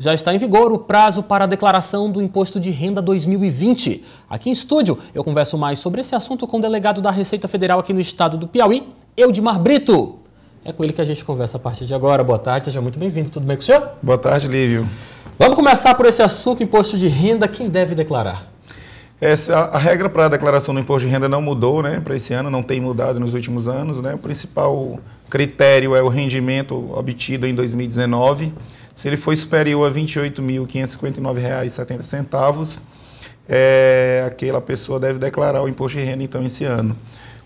Já está em vigor o prazo para a declaração do Imposto de Renda 2020. Aqui em estúdio, eu converso mais sobre esse assunto com o delegado da Receita Federal aqui no estado do Piauí, Eudimar Brito. É com ele que a gente conversa a partir de agora. Boa tarde, seja muito bem-vindo. Tudo bem com o senhor? Boa tarde, Lívio. Vamos começar por esse assunto, imposto de renda. Quem deve declarar? A regra para a declaração do imposto de renda não mudou, né? Para esse ano, não tem mudado nos últimos anos, né? O principal critério é o rendimento obtido em 2019. Se ele foi superior a R$ 28.559,70, aquela pessoa deve declarar o imposto de renda, então, esse ano.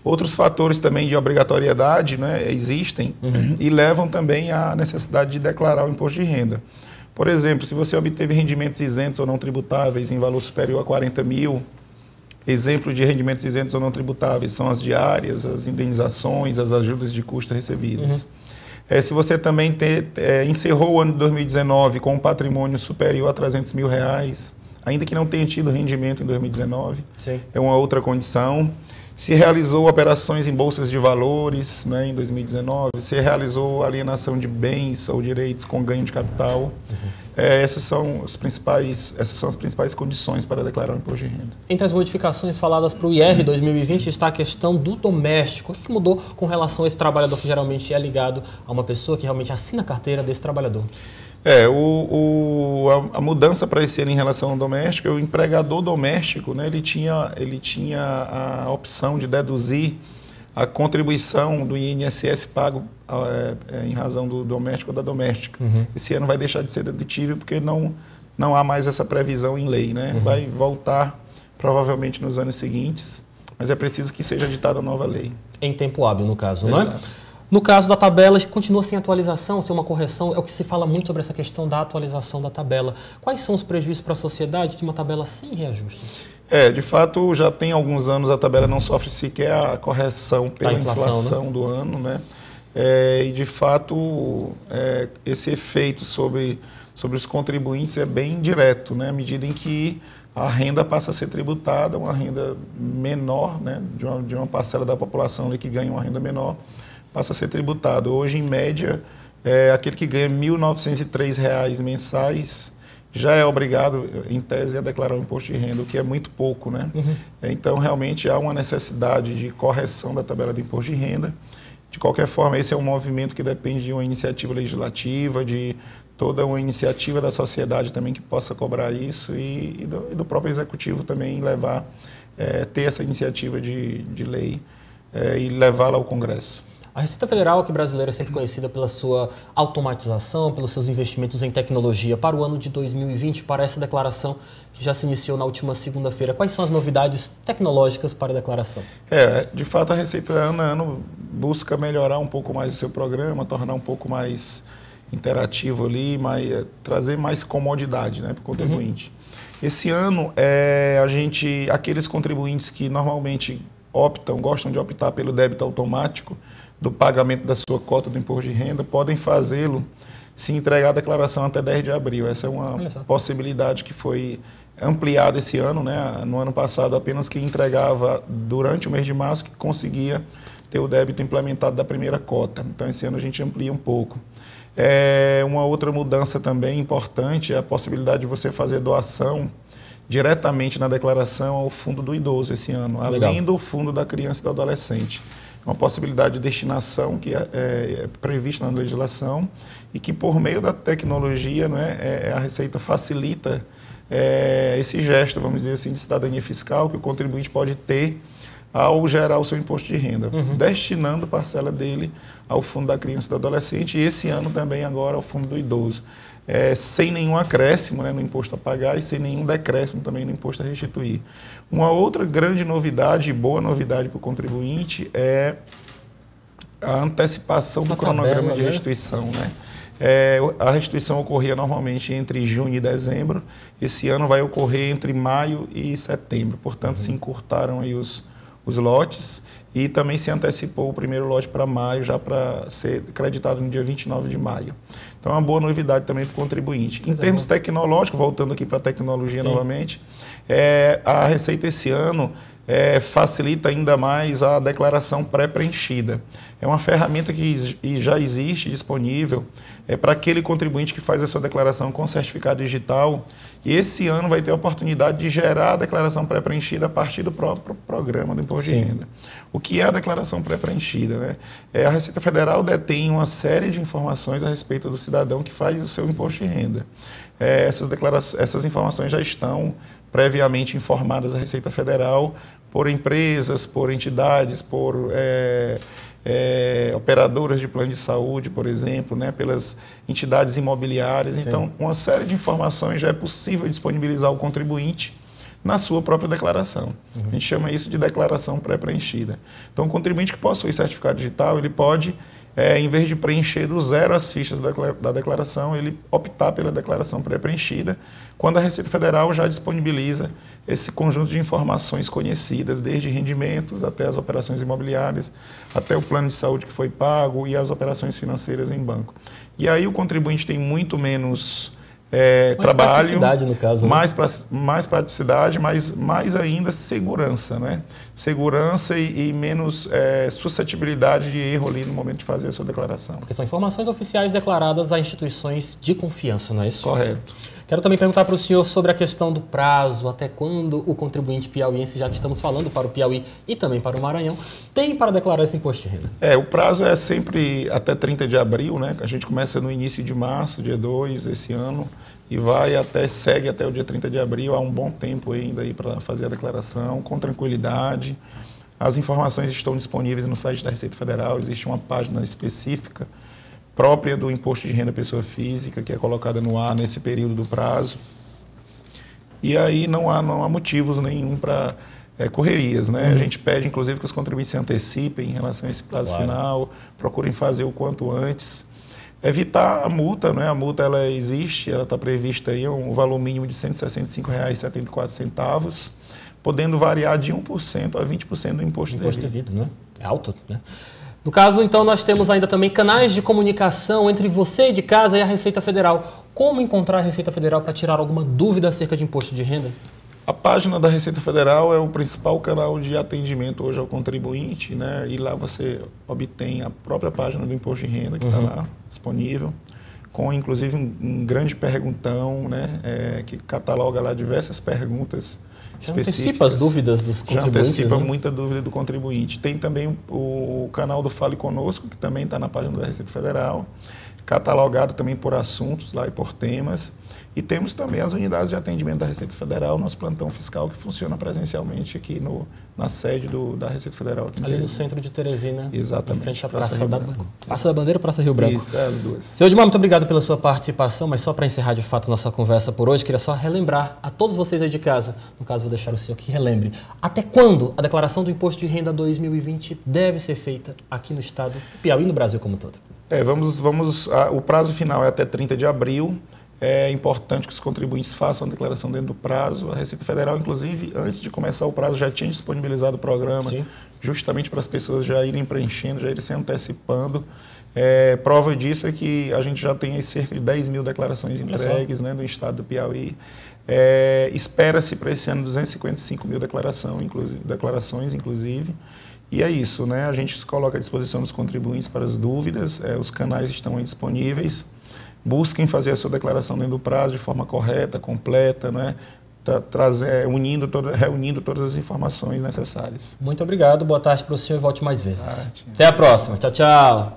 Outros fatores também de obrigatoriedade, né, existem e levam também à necessidade de declarar o imposto de renda. Por exemplo, se você obteve rendimentos isentos ou não tributáveis em valor superior a 40 mil, exemplo de rendimentos isentos ou não tributáveis são as diárias, as indenizações, as ajudas de custo recebidas. Se você também encerrou o ano de 2019 com um patrimônio superior a R$300 mil, ainda que não tenha tido rendimento em 2019, sim, é uma outra condição. Se realizou operações em bolsas de valores, né, em 2019, se realizou alienação de bens ou direitos com ganho de capital. Essas são as principais condições para declarar o imposto de renda. Entre as modificações faladas para o IR 2020 está a questão do doméstico. O que mudou com relação a esse trabalhador que geralmente é ligado a uma pessoa que realmente assina a carteira desse trabalhador? A mudança para esse ano em relação ao doméstico, o empregador doméstico, né, ele tinha a opção de deduzir a contribuição do INSS pago em razão do doméstico ou da doméstica. Esse ano vai deixar de ser dedutível porque não há mais essa previsão em lei, né? Vai voltar provavelmente nos anos seguintes, mas é preciso que seja ditada a nova lei. Em tempo hábil, no caso, não é? No caso da tabela, continua sem atualização, sem uma correção, é o que se fala muito sobre essa questão da atualização da tabela. Quais são os prejuízos para a sociedade de uma tabela sem reajustes? De fato, já tem alguns anos a tabela não sofre sequer a correção pela inflação, né, do ano, né? E, de fato, esse efeito sobre os contribuintes é bem direto, né? À medida em que a renda passa a ser tributada, uma renda menor, né, de uma parcela da população ali que ganha uma renda menor, passa a ser tributado. Hoje, em média, aquele que ganha R$ 1.903 mensais já é obrigado, em tese, a declarar o imposto de renda, o que é muito pouco, né? Então, realmente, há uma necessidade de correção da tabela do imposto de renda. De qualquer forma, esse é um movimento que depende de uma iniciativa legislativa, de toda uma iniciativa da sociedade também que possa cobrar isso e do próprio executivo também ter essa iniciativa de lei e levá-la ao Congresso. A Receita Federal aqui brasileira é sempre conhecida pela sua automatização, pelos seus investimentos em tecnologia. Para o ano de 2020, para essa declaração que já se iniciou na última segunda-feira, quais são as novidades tecnológicas para a declaração? De fato, a Receita ano a ano busca melhorar um pouco mais o seu programa, tornar um pouco mais interativo ali, trazer mais comodidade, né, para o contribuinte. Esse ano, aqueles contribuintes que normalmente gostam de optar pelo débito automático do pagamento da sua cota do imposto de renda, podem fazê-lo se entregar a declaração até 10 de abril. Essa é uma possibilidade que foi ampliada esse ano, né? No ano passado, apenas quem entregava durante o mês de março que conseguia ter o débito implementado da primeira cota. Então, esse ano a gente amplia um pouco. Uma outra mudança também importante é a possibilidade de você fazer doação diretamente na declaração ao fundo do idoso esse ano, além do fundo da criança e do adolescente. Uma possibilidade de destinação que é prevista na legislação e que, por meio da tecnologia, né, a Receita facilita esse gesto, vamos dizer assim, de cidadania fiscal que o contribuinte pode ter ao gerar o seu imposto de renda, destinando parcela dele ao fundo da criança e do adolescente e esse ano também agora ao fundo do idoso. Sem nenhum acréscimo, né, no imposto a pagar e sem nenhum decréscimo também no imposto a restituir. Uma outra grande novidade, boa novidade para o contribuinte é a antecipação do cronograma de restituição, né? A restituição ocorria normalmente entre junho e dezembro, esse ano vai ocorrer entre maio e setembro, portanto se encurtaram aí os lotes e também se antecipou o primeiro lote para maio, já para ser creditado no dia 29 de maio. Então é uma boa novidade também para o contribuinte. Em termos tecnológicos, voltando aqui para a tecnologia novamente, a Receita esse ano facilita ainda mais a declaração pré-preenchida. É uma ferramenta que já existe disponível é para aquele contribuinte que faz a sua declaração com certificado digital, e esse ano vai ter a oportunidade de gerar a declaração pré-preenchida a partir do próprio programa do Imposto de Renda. O que é a declaração pré-preenchida, né? A Receita Federal detém uma série de informações a respeito do cidadão que faz o seu imposto de renda. Essas informações já estão previamente informadas à Receita Federal por empresas, por entidades, por operadoras de plano de saúde, por exemplo, né, pelas entidades imobiliárias. Sim. Então, uma série de informações já é possível disponibilizar ao contribuinte na sua própria declaração. A gente chama isso de declaração pré-preenchida. Então, o contribuinte que possui certificado digital, ele pode, em vez de preencher do zero as fichas da declaração, ele optar pela declaração pré-preenchida, quando a Receita Federal já disponibiliza esse conjunto de informações conhecidas, desde rendimentos até as operações imobiliárias, até o plano de saúde que foi pago e as operações financeiras em banco. E aí o contribuinte tem muito menos trabalho, praticidade no caso, né? mais praticidade, mas mais ainda segurança, né? Segurança e menos suscetibilidade de erro ali no momento de fazer a sua declaração. Porque são informações oficiais declaradas a instituições de confiança, não é isso? Correto. Quero também perguntar para o senhor sobre a questão do prazo, até quando o contribuinte piauiense, já que estamos falando para o Piauí e também para o Maranhão, tem para declarar esse imposto de renda? O prazo é sempre até 30 de abril, né? A gente começa no início de março, dia 2 esse ano, e segue até o dia 30 de abril, há um bom tempo ainda aí para fazer a declaração, com tranquilidade. As informações estão disponíveis no site da Receita Federal, existe uma página específica própria do Imposto de Renda Pessoa Física, que é colocada no ar nesse período do prazo. E aí não há motivos nenhum para correrias, né? A gente pede, inclusive, que os contribuintes se antecipem em relação a esse prazo final, procurem fazer o quanto antes. Evitar a multa, né? A multa ela existe, ela está prevista aí, um valor mínimo de R$ 165,74, podendo variar de 1% a 20% do imposto devido, né? É alto, né? No caso, então, nós temos ainda também canais de comunicação entre você de casa e a Receita Federal. Como encontrar a Receita Federal para tirar alguma dúvida acerca de imposto de renda? A página da Receita Federal é o principal canal de atendimento hoje ao contribuinte, né? E lá você obtém a própria página do imposto de renda que está lá disponível, com inclusive um grande perguntão, né? Que cataloga lá diversas perguntas específicas. Antecipa as dúvidas dos contribuintes. Já antecipa muita dúvida do contribuinte. Tem também o canal do Fale Conosco, que também está na página da Receita Federal, catalogado também por assuntos lá e por temas. E temos também as unidades de atendimento da Receita Federal, nosso plantão fiscal, que funciona presencialmente aqui na sede da Receita Federal. Ali no centro de Teresina. Exatamente. Em frente à Praça da Bandeira, Praça Rio Branco. Isso, as duas. Senhor Edmar, muito obrigado pela sua participação, mas só para encerrar de fato nossa conversa por hoje, queria só relembrar a todos vocês aí de casa, no caso vou deixar o senhor que relembre, até quando a declaração do Imposto de Renda 2020 deve ser feita aqui no estado do Piauí e no Brasil como um todo? O prazo final é até 30 de abril. É importante que os contribuintes façam a declaração dentro do prazo. A Receita Federal, inclusive, antes de começar o prazo, já tinha disponibilizado o programa, justamente para as pessoas já irem preenchendo, já irem se antecipando. Prova disso é que a gente já tem cerca de 10 mil declarações entregues, né, no estado do Piauí. Espera-se para esse ano 255 mil declarações, inclusive. E é isso, né? A gente se coloca à disposição dos contribuintes para as dúvidas, os canais estão aí disponíveis. Busquem fazer a sua declaração dentro do prazo de forma correta, completa, né? Reunindo todas as informações necessárias. Muito obrigado, boa tarde para o senhor e volte mais vezes. Até a próxima. Tchau, tchau.